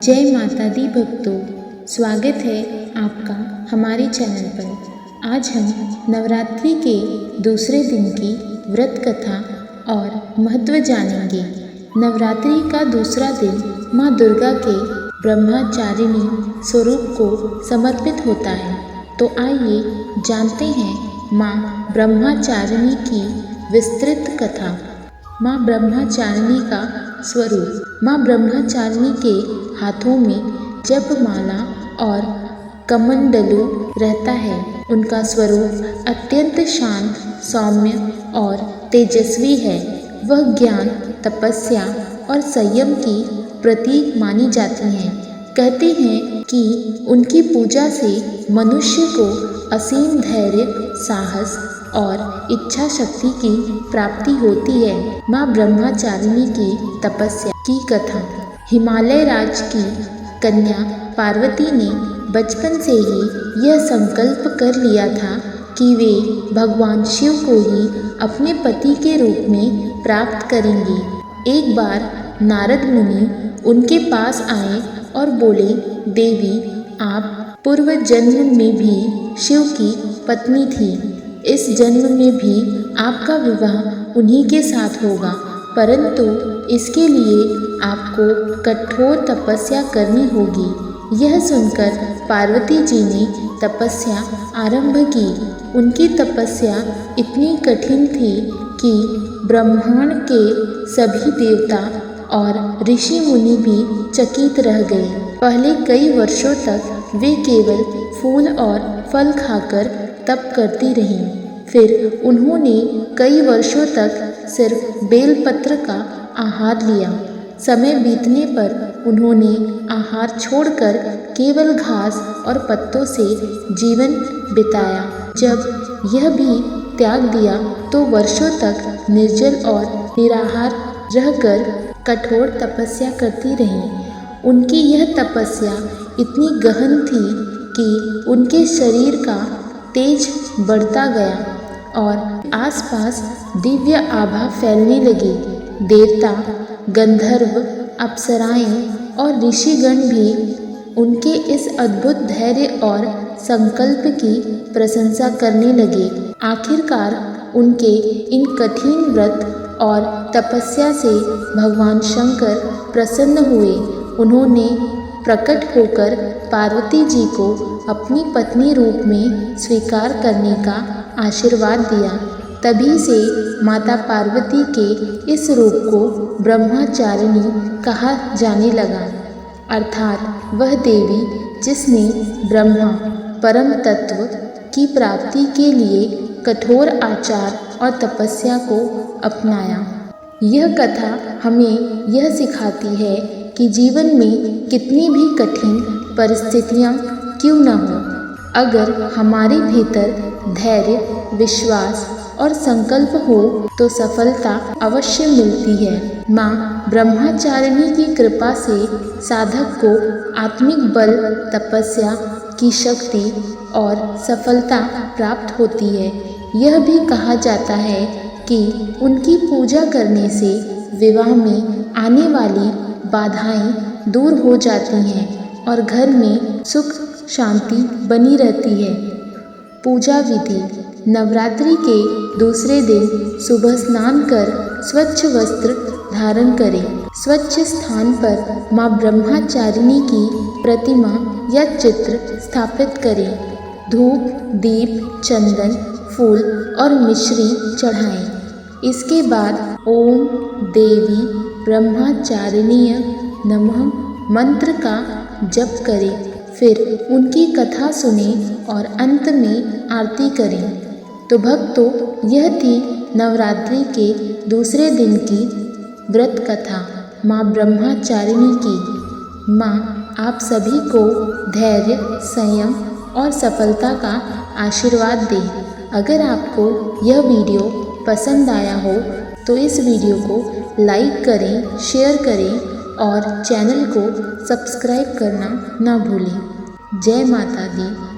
जय माता दी भक्तों, स्वागत है आपका हमारे चैनल पर। आज हम नवरात्रि के दूसरे दिन की व्रत कथा और महत्व जानेंगे। नवरात्रि का दूसरा दिन माँ दुर्गा के ब्रह्मचारिणी स्वरूप को समर्पित होता है। तो आइए जानते हैं माँ ब्रह्मचारिणी की विस्तृत कथा। माँ ब्रह्मचारिणी का स्वरूप। माँ ब्रह्मचारिणी के हाथों में जपमाला और कमंडलू रहता है। उनका स्वरूप अत्यंत शांत, सौम्य और तेजस्वी है। वह ज्ञान, तपस्या और संयम की प्रतीक मानी जाती हैं। कहते हैं कि उनकी पूजा से मनुष्य को असीम धैर्य, साहस और इच्छा शक्ति की प्राप्ति होती है। माँ ब्रह्मचारिणी की तपस्या की कथा। हिमालय राज्य की कन्या पार्वती ने बचपन से ही यह संकल्प कर लिया था कि वे भगवान शिव को ही अपने पति के रूप में प्राप्त करेंगी। एक बार नारद मुनि उनके पास आए और बोले, देवी, आप पूर्व जन्म में भी शिव की पत्नी थी। इस जन्म में भी आपका विवाह उन्हीं के साथ होगा, परंतु इसके लिए आपको कठोर तपस्या करनी होगी। यह सुनकर पार्वती जी ने तपस्या आरंभ की। उनकी तपस्या इतनी कठिन थी कि ब्रह्मांड के सभी देवता और ऋषि मुनि भी चकित रह गए। पहले कई वर्षों तक वे केवल फूल और फल खाकर तप करती रहीं। फिर उन्होंने कई वर्षों तक सिर्फ बेलपत्र का आहार लिया। समय बीतने पर उन्होंने आहार छोड़कर केवल घास और पत्तों से जीवन बिताया। जब यह भी त्याग दिया तो वर्षों तक निर्जल और निराहार रहकर कठोर तपस्या करती रहीं। उनकी यह तपस्या इतनी गहन थी कि उनके शरीर का तेज बढ़ता गया और आसपास दिव्य आभा फैलने लगी। देवता, गंधर्व, अप्सराएं और ऋषिगण भी उनके इस अद्भुत धैर्य और संकल्प की प्रशंसा करने लगे। आखिरकार उनके इन कठिन व्रत और तपस्या से भगवान शंकर प्रसन्न हुए। उन्होंने प्रकट होकर पार्वती जी को अपनी पत्नी रूप में स्वीकार करने का आशीर्वाद दिया। तभी से माता पार्वती के इस रूप को ब्रह्मचारिणी कहा जाने लगा, अर्थात वह देवी जिसने ब्रह्मा परम तत्व की प्राप्ति के लिए कठोर आचार और तपस्या को अपनाया। यह कथा हमें यह सिखाती है कि जीवन में कितनी भी कठिन परिस्थितियाँ क्यों न हो, अगर हमारे भीतर धैर्य, विश्वास और संकल्प हो तो सफलता अवश्य मिलती है। माँ ब्रह्मचारिणी की कृपा से साधक को आत्मिक बल, तपस्या की शक्ति और सफलता प्राप्त होती है। यह भी कहा जाता है कि उनकी पूजा करने से विवाह में आने वाली बाधाएं दूर हो जाती हैं और घर में सुख शांति बनी रहती है। पूजा विधि। नवरात्रि के दूसरे दिन सुबह स्नान कर स्वच्छ वस्त्र धारण करें। स्वच्छ स्थान पर माँ ब्रह्मचारिणी की प्रतिमा या चित्र स्थापित करें। धूप, दीप, चंदन, फूल और मिश्री चढ़ाएं। इसके बाद ओम देवी ब्रह्मचारिणीय नमः मंत्र का जप करें। फिर उनकी कथा सुने और अंत में आरती करें। तो भक्तों, यह थी नवरात्रि के दूसरे दिन की व्रत कथा माँ ब्रह्मचारिणी की। माँ आप सभी को धैर्य, संयम और सफलता का आशीर्वाद दें। अगर आपको यह वीडियो पसंद आया हो तो इस वीडियो को लाइक करें, शेयर करें और चैनल को सब्सक्राइब करना ना भूलें। जय माता दी।